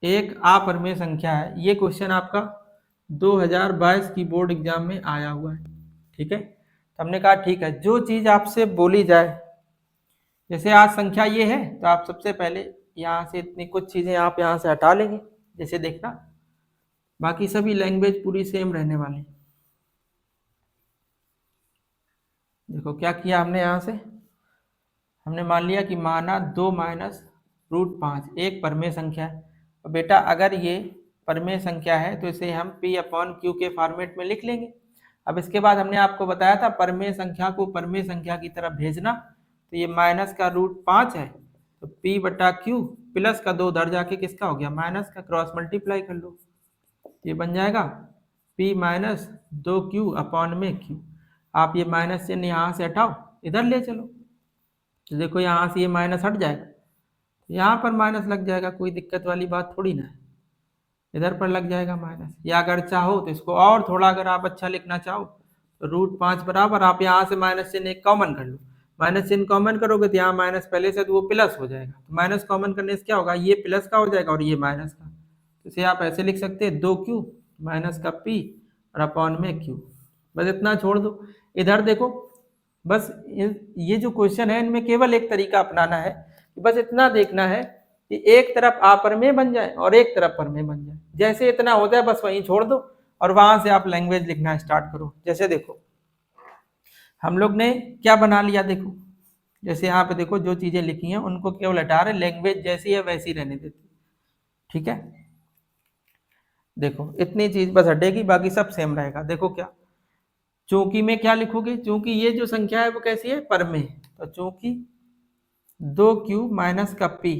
एक अपरमेय संख्या है। ये क्वेश्चन आपका 2022 की बोर्ड एग्जाम में आया हुआ है। ठीक है, तो हमने कहा ठीक है, जो चीज आपसे बोली जाए, जैसे आज संख्या ये है, तो आप सबसे पहले यहाँ से इतनी कुछ चीजें आप यहाँ से हटा लेंगे। जैसे देखना, बाकी सभी लैंग्वेज पूरी सेम रहने वाली। देखो क्या किया हमने, यहाँ से हमने मान लिया कि माना 2 माइनस √5 एक परमेय संख्या है। तो बेटा अगर ये परमेय संख्या है तो इसे हम P/Q के फॉर्मेट में लिख लेंगे। अब इसके बाद हमने आपको बताया था परमेय संख्या को परमेय संख्या की तरफ भेजना, तो ये माइनस का √5 है, तो P/Q प्लस का 2 उधर जाके किसका हो गया? माइनस का। क्रॉस मल्टीप्लाई कर लो, ये बन जाएगा P माइनस 2Q/Q। आप ये माइनस चिन्ह यहाँ से हटाओ, इधर ले चलो, तो देखो यहाँ से ये माइनस हट जाएगा, यहाँ पर माइनस लग जाएगा, कोई दिक्कत वाली बात थोड़ी ना है, इधर पर लग जाएगा माइनस। या अगर चाहो तो इसको और थोड़ा अगर आप अच्छा लिखना चाहो तो √5 बराबर, आप यहाँ से माइनस चिन्ह एक कॉमन कर लो, माइनस चिन्ह कॉमन करोगे तो यहाँ माइनस पहले से तो वो प्लस हो जाएगा, तो माइनस कॉमन करने से क्या होगा? ये प्लस का हो जाएगा और ये माइनस का। तो इसे आप ऐसे लिख सकते हैं 2Q माइनस का P और /Q, बस इतना छोड़ दो। इधर देखो बस ये जो क्वेश्चन है इनमें केवल एक तरीका अपनाना है, बस इतना देखना है कि एक तरफ अप्रमेय बन जाए और एक तरफ प्रमेय बन जाए। जैसे इतना हो जाए बस वहीं छोड़ दो और वहां से आप लैंग्वेज लिखना स्टार्ट करो। जैसे देखो हम लोग ने क्या बना लिया, देखो जैसे यहाँ पे देखो जो चीजें लिखी हैं उनको केवल हटा रहे, लैंग्वेज जैसी है वैसी रहने देती। ठीक है, देखो इतनी चीज बस हटेगी, बाकी सब सेम रहेगा। देखो क्या, चूंकि में क्या लिखोगे, चूंकि ये जो संख्या है वो कैसी है, परमेय, तो चूंकि 2q माइनस का p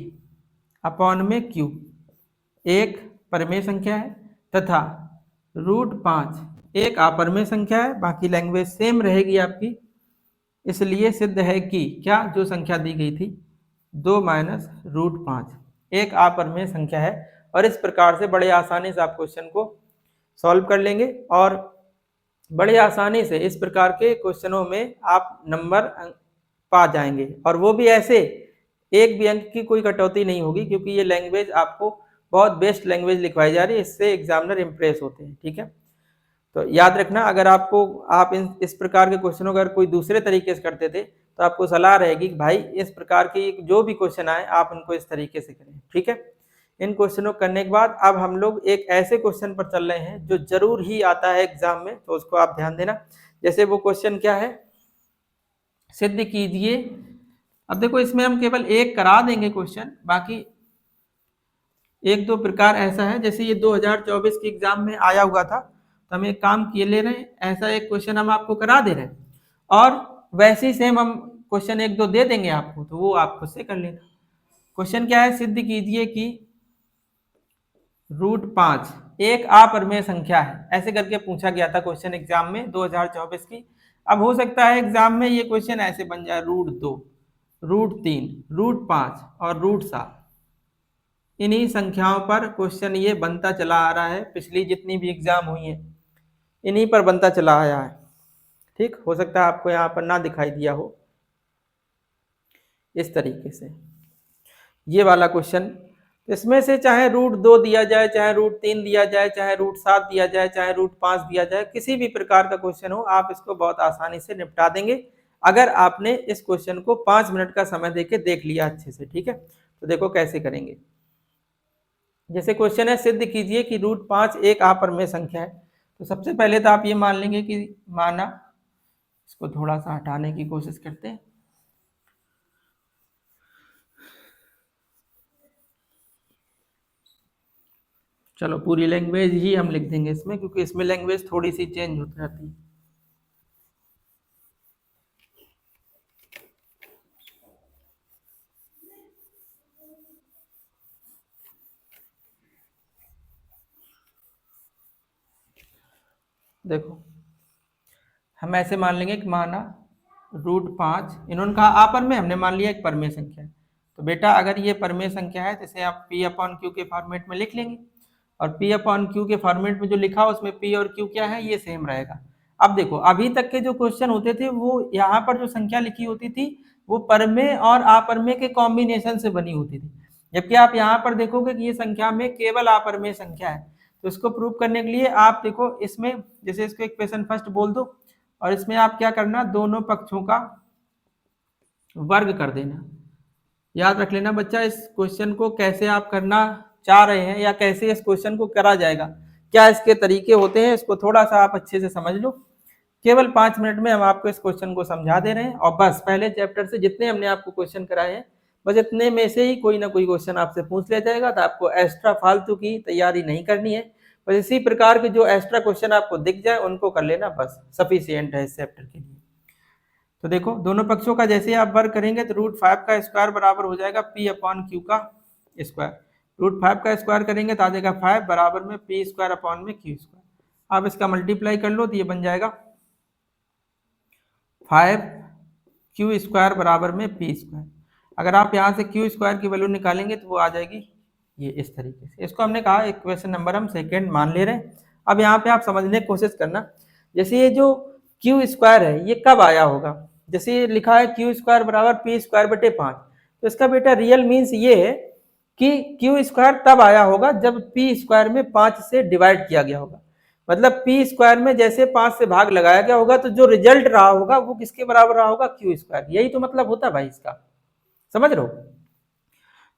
अपॉन में q एक परमेय संख्या है तथा √5 एक अपरमेय संख्या है, बाकी लैंग्वेज सेम रहेगी आपकी। इसलिए सिद्ध है कि क्या, जो संख्या दी गई थी 2 माइनस √5 एक अपरमेय संख्या है। और इस प्रकार से बड़े आसानी से आप क्वेश्चन को सॉल्व कर लेंगे और बड़े आसानी से इस प्रकार के क्वेश्चनों में आप नंबर पा जाएंगे। और वो भी ऐसे, एक भी अंक की कोई कटौती नहीं होगी, क्योंकि ये लैंग्वेज आपको बहुत बेस्ट लैंग्वेज लिखवाई जा रही है, इससे एग्जामिनर इंप्रेस होते हैं। ठीक है, तो याद रखना, अगर आपको आप इस प्रकार के क्वेश्चनों अगर कोई दूसरे तरीके से करते थे तो आपको सलाह रहेगी कि भाई इस प्रकार की जो भी क्वेश्चन आए आप उनको इस तरीके से करें। ठीक है, इन क्वेश्चनों करने के बाद अब हम लोग एक ऐसे क्वेश्चन पर चल रहे हैं जो जरूर ही आता है एग्जाम में, तो उसको आप ध्यान देना। जैसे वो क्वेश्चन क्या है, सिद्ध कीजिए। अब देखो इसमें हम केवल एक करा देंगे क्वेश्चन, बाकी एक दो प्रकार ऐसा है, जैसे ये 2024 के एग्जाम में आया हुआ था, तो हम एक काम किए ले रहे हैं, ऐसा एक क्वेश्चन हम आपको करा दे रहे हैं और वैसे ही सेम हम क्वेश्चन एक दो दे देंगे आपको, तो वो आप खुद से कर लेना। क्वेश्चन क्या है, सिद्ध कीजिए कि √5 एक अपरमेय संख्या है, ऐसे करके पूछा गया था क्वेश्चन एग्जाम में 2024 की। अब हो सकता है एग्जाम में ये क्वेश्चन ऐसे बन जाए, √2 √3 √5 और √7। इन्हीं संख्याओं पर क्वेश्चन ये बनता चला आ रहा है, पिछली जितनी भी एग्जाम हुई है इन्हीं पर बनता चला आया है। ठीक, हो सकता है आपको यहाँ पर ना दिखाई दिया हो, इस तरीके से ये वाला क्वेश्चन। इसमें से चाहे √2 दिया जाए, चाहे √3 दिया जाए, चाहे √7 दिया जाए, चाहे √5 दिया जाए, किसी भी प्रकार का क्वेश्चन हो आप इसको बहुत आसानी से निपटा देंगे अगर आपने इस क्वेश्चन को 5 मिनट का समय देके देख लिया अच्छे से। ठीक है, तो देखो कैसे करेंगे। जैसे क्वेश्चन है, सिद्ध कीजिए कि √5 एक अपरमेय संख्या है, तो सबसे पहले तो आप ये मान लेंगे कि माना, इसको थोड़ा सा हटाने की कोशिश करते हैं। चलो पूरी लैंग्वेज ही हम लिख देंगे इसमें, क्योंकि इसमें लैंग्वेज थोड़ी सी चेंज होती रहती है। देखो हम ऐसे मान लेंगे कि माना √5, इन्होंने कहा अपरमेय, हमने मान लिया एक परमेय संख्या है, तो बेटा अगर ये परमेय संख्या है तो इसे आप P/Q के फॉर्मेट में लिख लेंगे, और P/Q के फॉर्मेट में जो लिखा उसमें P और Q क्या है, ये सेम रहेगा। अब देखो अभी तक के जो क्वेश्चन होते थे वो यहाँ पर जो संख्या लिखी होती थी वो परमेय और अपरमेय के कॉम्बिनेशन से बनी होती थी, जबकि आप यहाँ पर देखोगे कि ये संख्या में केवल अपरमेय संख्या है। तो इसको प्रूव करने के लिए आप देखो इसमें, जैसे इसको इक्वेशन फर्स्ट बोल दो और इसमें आप क्या करना, दोनों पक्षों का वर्ग कर देना। याद रख लेना बच्चा, इस क्वेश्चन को कैसे आप करना चाह रहे हैं या कैसे इस क्वेश्चन को करा जाएगा, क्या इसके तरीके होते हैं, इसको थोड़ा सा आप अच्छे से समझ लो। केवल 5 मिनट में हम आपको इस क्वेश्चन को समझा दे रहे हैं, और बस पहले चैप्टर से जितने हमने आपको क्वेश्चन कराए हैं बस इतने में से ही कोई ना कोई क्वेश्चन आपसे पूछ लिया जाएगा, तो आपको एक्स्ट्रा फालतू की तैयारी नहीं करनी है। बस इसी प्रकार के जो एक्स्ट्रा क्वेश्चन आपको दिख जाए उनको कर लेना, बस सफिशिएंट है इस चैप्टर के लिए। तो देखो दोनों पक्षों का जैसे आप वर्ग करेंगे तो √5 का स्क्वायर बराबर हो जाएगा P/Q का स्क्वायर। √5 का स्क्वायर करेंगे तो आ जाएगा 5 बराबर में P²/Q²। आप इसका मल्टीप्लाई कर लो तो ये बन जाएगा 5Q² बराबर में P²। अगर आप यहाँ से Q² की वैल्यू निकालेंगे तो वो आ जाएगी ये इस तरीके से। इसको हमने कहा इक्वेशन नंबर हम सेकेंड मान ले रहे हैं। अब यहाँ पे आप समझने की कोशिश करना, जैसे ये जो Q² है ये कब आया होगा, जैसे ये लिखा है Q² बराबर P²/5, तो इसका बेटा रियल मीन्स ये है कि Q² तब आया होगा जब P² में 5 से डिवाइड किया गया होगा। मतलब पी स्क्वायर में जैसे 5 से भाग लगाया गया होगा तो जो रिजल्ट रहा होगा वो किसके बराबर रहा होगा, क्यू स्क्वायर। यही तो मतलब होता है भाई इसका, समझ रहे हो।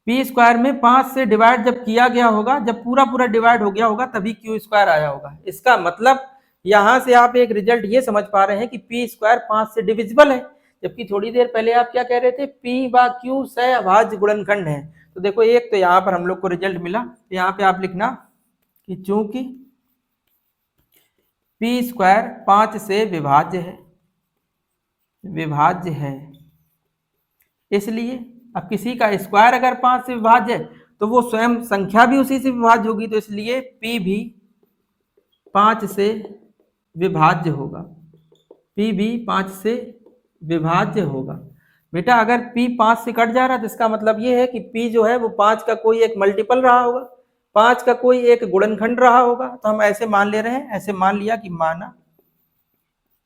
पी स्क्वायर में 5 से डिवाइड जब किया गया होगा, जब पूरा पूरा डिवाइड हो गया होगा तभी क्यू स्क्वायर आया होगा। इसका मतलब यहां से आप एक रिजल्ट ये समझ पा रहे हैं कि पी स्क्वायर 5 से डिविजिबल है, जबकि थोड़ी देर पहले आप क्या कह रहे थे, पी व क्यू सहअभाज्य गुणनखंड है। तो देखो एक तो यहाँ पर हम लोग को रिजल्ट मिला, तो यहाँ पे आप लिखना कि चूंकि पी स्क्वायर 5 से विभाज्य है, इसलिए अब किसी का स्क्वायर अगर 5 से विभाज्य है तो वो स्वयं संख्या भी उसी से विभाज्य होगी, तो इसलिए P भी 5 से विभाज्य होगा, P भी 5 से विभाज्य होगा। बेटा अगर P 5 से कट जा रहा है तो इसका मतलब ये है कि P जो है वो 5 का कोई एक मल्टीपल रहा होगा, 5 का कोई एक गुणनखंड रहा होगा। तो हम ऐसे मान ले रहे हैं, ऐसे मान लिया कि माना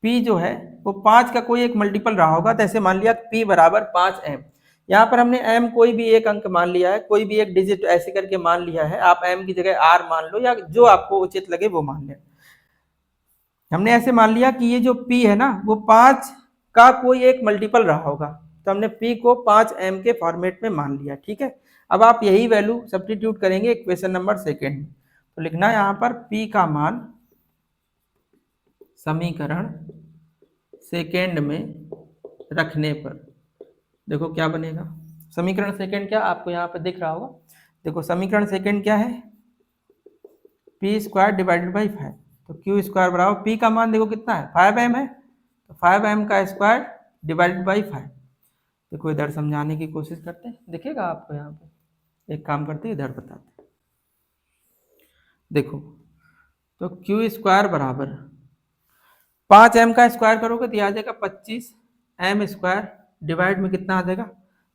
P जो है वो 5 का कोई एक मल्टीपल रहा होगा, तो ऐसे मान लिया P बराबर 5m। यहाँ पर हमने m कोई भी एक अंक मान लिया है, कोई भी एक डिजिट ऐसे करके मान लिया है। आप m की जगह r मान लो या जो आपको उचित लगे वो मान ले। हमने ऐसे मान लिया कि ये जो P है ना वो 5 का कोई एक मल्टीपल रहा होगा, तो हमने P को 5m के फॉर्मेट में मान लिया। ठीक है, अब आप यही वैल्यू सब्स्टिट्यूट करेंगे इक्वेशन नंबर सेकेंड में। तो लिखना यहाँ पर P का मान समीकरण सेकेंड में रखने पर देखो क्या बनेगा। समीकरण सेकेंड क्या आपको यहाँ पे दिख रहा होगा, देखो समीकरण सेकेंड क्या है, पी स्क्वायर डिवाइडेड बाई 5, तो क्यू स्क्वायर बराबर पी का मान देखो कितना है 5m है, तो 5m का स्क्वायर डिवाइडेड बाई 5। देखो इधर समझाने की कोशिश करते हैं, दिखेगा आपको यहाँ पे। एक काम करते हैं इधर बताते हैं, देखो तो क्यू स्क्वायर बराबर 5m का स्क्वायर करोगे तो आ जाएगा 25m स्क्वायर डिवाइड में कितना आ जाएगा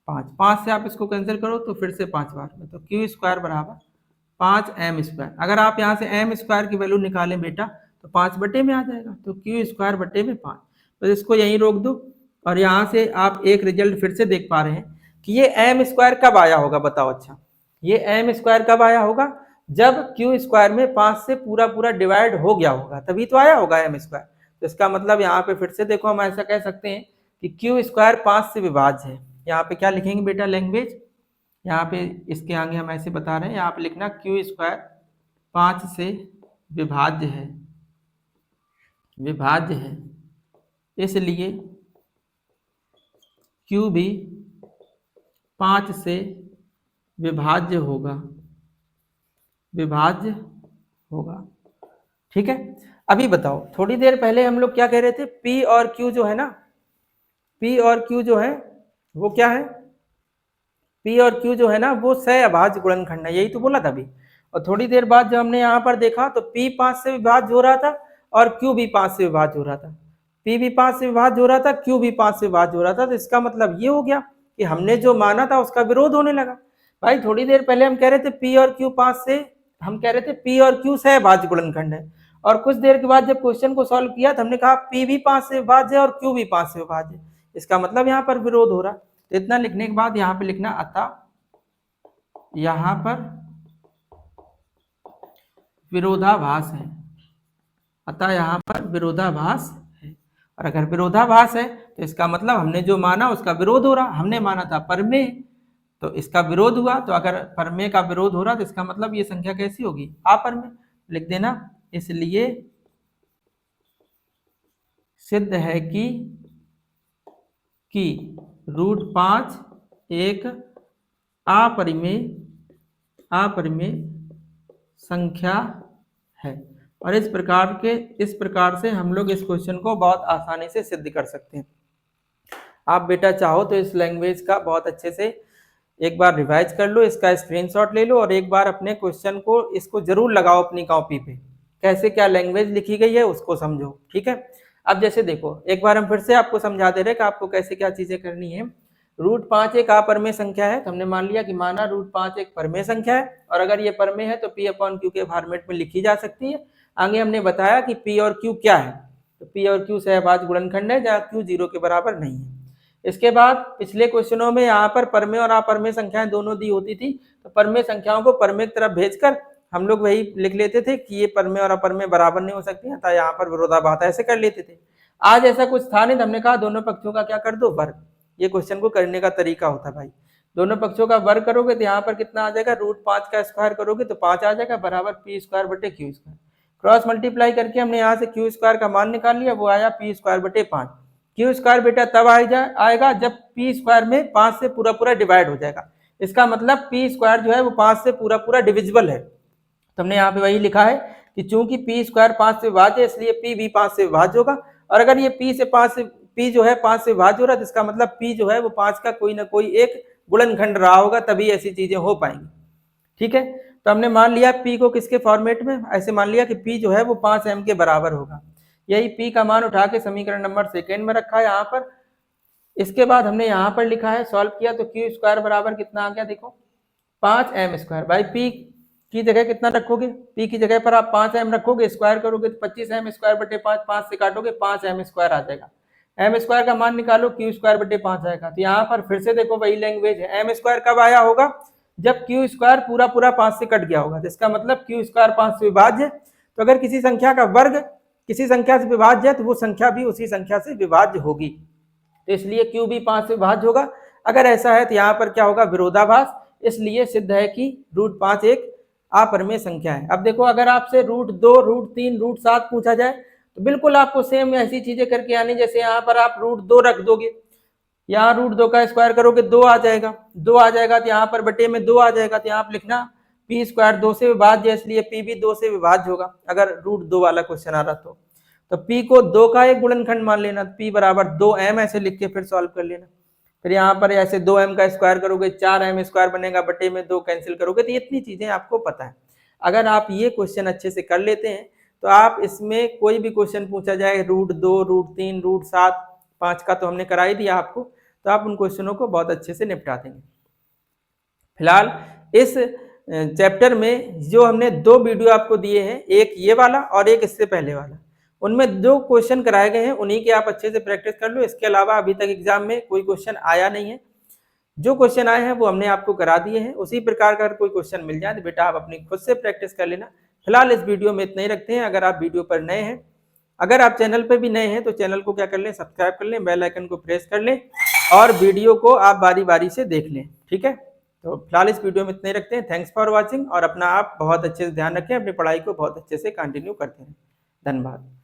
5, 5 से आप इसको कैंसिल करो तो फिर से 5 बार में, तो क्यू स्क्वायर बराबर 5m स्क्वायर। अगर आप यहाँ से m स्क्वायर की वैल्यू निकालें बेटा तो 5 बटे में आ जाएगा, तो क्यू स्क्वायर बटे में 5। तो इसको यहीं रोक दो, और यहाँ से आप एक रिजल्ट फिर से देख पा रहे हैं कि ये m स्क्वायर कब आया होगा, बताओ। अच्छा ये m स्क्वायर कब आया होगा, जब क्यू स्क्वायर में 5 से पूरा पूरा डिवाइड हो गया होगा तभी तो आया होगा m स्क्वायर। तो इसका मतलब यहाँ पे फिर से देखो हम ऐसा कह सकते हैं कि क्यू स्क्वायर 5 से विभाज्य है। यहाँ पे क्या लिखेंगे बेटा लैंग्वेज, यहाँ पे इसके आगे हम ऐसे बता रहे हैं, यहाँ पे लिखना क्यू स्क्वायर 5 से विभाज्य है, इसलिए क्यू भी 5 से विभाज्य होगा। ठीक है, अभी बताओ थोड़ी देर पहले हम लोग क्या कह रहे थे, P और Q जो है ना, P और Q जो है वो क्या है, P और Q जो है ना वो सहअभाज्य गुणनखंड है, यही तो बोला था अभी। और थोड़ी देर बाद जब हमने यहाँ पर देखा तो P 5 से विभाज्य हो रहा था और Q भी 5 से विभाज्य हो रहा था, P भी 5 से विभाज्य हो रहा था, Q भी 5 से विभाज्य हो रहा था। तो इसका मतलब ये हो गया कि हमने जो माना था उसका विरोध होने लगा। भाई थोड़ी देर पहले हम कह रहे थे P और Q 5 से, हम कह रहे थे P और Q सहअभाज्य गुणनखंड है, और कुछ देर के बाद जब क्वेश्चन को सॉल्व किया तो हमने कहा P भी 5 से विभाज्य है और Q भी 5 से विभाज्य है। इसका मतलब यहाँ पर विरोध हो रहा। तो इतना लिखने के बाद यहाँ पे लिखना अतः यहाँ पर विरोधाभास है, अतः यहाँ पर विरोधाभास है। और अगर विरोधाभास है तो इसका मतलब हमने जो माना उसका विरोध हो रहा। हमने माना था परमेय, तो इसका विरोध हुआ। तो अगर परमेय का विरोध हो रहा तो इसका मतलब ये संख्या कैसी होगी, अपरमेय। लिख देना, इसलिए सिद्ध है कि √5 एक अपरिमेय संख्या है। और इस प्रकार से हम लोग इस क्वेश्चन को बहुत आसानी से सिद्ध कर सकते हैं। आप बेटा चाहो तो इस लैंग्वेज का बहुत अच्छे से एक बार रिवाइज कर लो, इसका स्क्रीनशॉट ले लो और एक बार अपने क्वेश्चन को इसको जरूर लगाओ अपनी कॉपी पे, कैसे क्या लैंग्वेज लिखी गई है उसको समझो। ठीक है, अब जैसे देखो एक बार हम फिर से आपको समझा दे रहे कि आपको कैसे क्या चीजें करनी है। √5 एक अपरमेय संख्या है, तो हमने मान लिया कि माना √5 एक परमेय संख्या है, और अगर ये परमेय है तो P/Q के फॉर्मेट में लिखी जा सकती है। आगे हमने बताया कि P और Q क्या है, तो P और Q सहअभाज्य गुणनखंड है जहाँ Q 0 के बराबर नहीं है। इसके बाद पिछले क्वेश्चनों में यहाँ पर परमेय और अपरमेय संख्याएं दोनों दी होती थी, तो परमेय संख्याओं को परमेय की तरफ भेजकर हम लोग वही लिख लेते थे कि ये परमेय और अपरमेय बराबर नहीं हो सकती, अतः यहाँ पर विरोधाभास, ऐसे कर लेते थे। आज ऐसा कुछ था नहीं, तो हमने कहा दोनों पक्षों का क्या कर दो, वर्ग। ये क्वेश्चन को करने का तरीका होता है भाई, दोनों पक्षों का वर्ग करोगे तो यहाँ पर कितना आ जाएगा, √5 का स्क्वायर करोगे तो 5 आ जाएगा, बराबर p²/q²। क्रॉस मल्टीप्लाई करके हमने यहाँ से q² का मान निकाल लिया, वो आया p²/5। q² बेटा तब आएगा जब p² में 5 से पूरा पूरा डिवाइड हो जाएगा, इसका मतलब p² जो है वो 5 से पूरा पूरा डिविजिबल है। तो हमने यहाँ पे वही लिखा है कि चूंकि p² 5 से विभाज्य है, इसलिए p भी 5 से विभाज्य होगा। और अगर ये p जो है 5 से विभाज्य हो रहा है, तो इसका मतलब p जो है वो 5 का कोई ना कोई एक गुणनखंड रहा होगा, तभी ऐसी चीजें हो पाएंगी। ठीक है, तो हमने मान लिया p को किसके फॉर्मेट में, ऐसे मान लिया कि p जो है वो 5m के बराबर होगा। यही p का मान उठा के समीकरण नंबर 2 में रखा है यहाँ पर। इसके बाद हमने यहाँ पर लिखा है, सॉल्व किया तो q² बराबर कितना आ गया, देखो 5m²। भाई p की जगह कितना रखोगे, p की जगह पर आप 5m रखोगे, स्क्वायर करोगे तो 25m²/5, 5 से काटोगे 5m² आ जाएगा। m² का मान निकालो, q²/5 आएगा। तो यहाँ पर फिर से देखो वही लैंग्वेज है, m² कब आया होगा, जब q² पूरा पूरा 5 से कट गया होगा, जिसका मतलब q² 5 से विभाज्य है। तो अगर किसी संख्या का वर्ग किसी संख्या से विभाज्य है, तो वो संख्या भी उसी संख्या से विभाज्य होगी, तो इसलिए q भी 5 से विभाज्य होगा। अगर ऐसा है तो यहाँ पर क्या होगा, विरोधाभास, इसलिए सिद्ध है कि √5 एक अपरमेय संख्या है। अब देखो, अगर आपसे √2, √3, √7 पूछा जाए तो बिल्कुल आपको सेम ऐसी चीजें करके आनी, जैसे यहाँ पर आप √2 रख दोगे, यहाँ √2 का स्क्वायर करोगे 2 आ जाएगा, 2 आ जाएगा तो यहाँ पर बटे में 2 आ जाएगा, तो यहाँ आप लिखना p² 2 से विभाज्य है, इसलिए p भी 2 से विभाज्य होगा। अगर √2 वाला क्वेश्चन आ रहा तो p को 2 का एक गुणनखंड मान लेना, p बराबर 2m ऐसे लिख के फिर सॉल्व कर लेना। फिर यहाँ पर ऐसे 2m का स्क्वायर करोगे, 4m² बनेगा, बटे में 2 कैंसिल करोगे, तो इतनी चीजें आपको पता है। अगर आप ये क्वेश्चन अच्छे से कर लेते हैं तो आप इसमें कोई भी क्वेश्चन पूछा जाए, √2, √3, √7, 5 का तो हमने करा ही दिया आपको, तो आप उन क्वेश्चनों को बहुत अच्छे से निपटा देंगे। फिलहाल इस चैप्टर में जो हमने 2 वीडियो आपको दिए हैं, एक ये वाला और एक इससे पहले वाला, उनमें जो क्वेश्चन कराए गए हैं उन्हीं की आप अच्छे से प्रैक्टिस कर लो। इसके अलावा अभी तक एग्जाम में कोई क्वेश्चन आया नहीं है, जो क्वेश्चन आए हैं वो हमने आपको करा दिए हैं। उसी प्रकार का अगर कोई क्वेश्चन मिल जाए तो बेटा आप अपनी खुद से प्रैक्टिस कर लेना। फिलहाल इस वीडियो में इतना ही रखते हैं। अगर आप वीडियो पर नए हैं, अगर आप चैनल पर भी नए हैं तो चैनल को क्या कर लें, सब्सक्राइब कर लें, बेल आइकन को प्रेस कर लें और वीडियो को आप बारी बारी से देख लें। ठीक है, तो फिलहाल इस वीडियो में इतना ही रखते हैं। थैंक्स फॉर वॉचिंग, और अपना आप बहुत अच्छे से ध्यान रखें, अपनी पढ़ाई को बहुत अच्छे से कंटिन्यू करते हैं। धन्यवाद।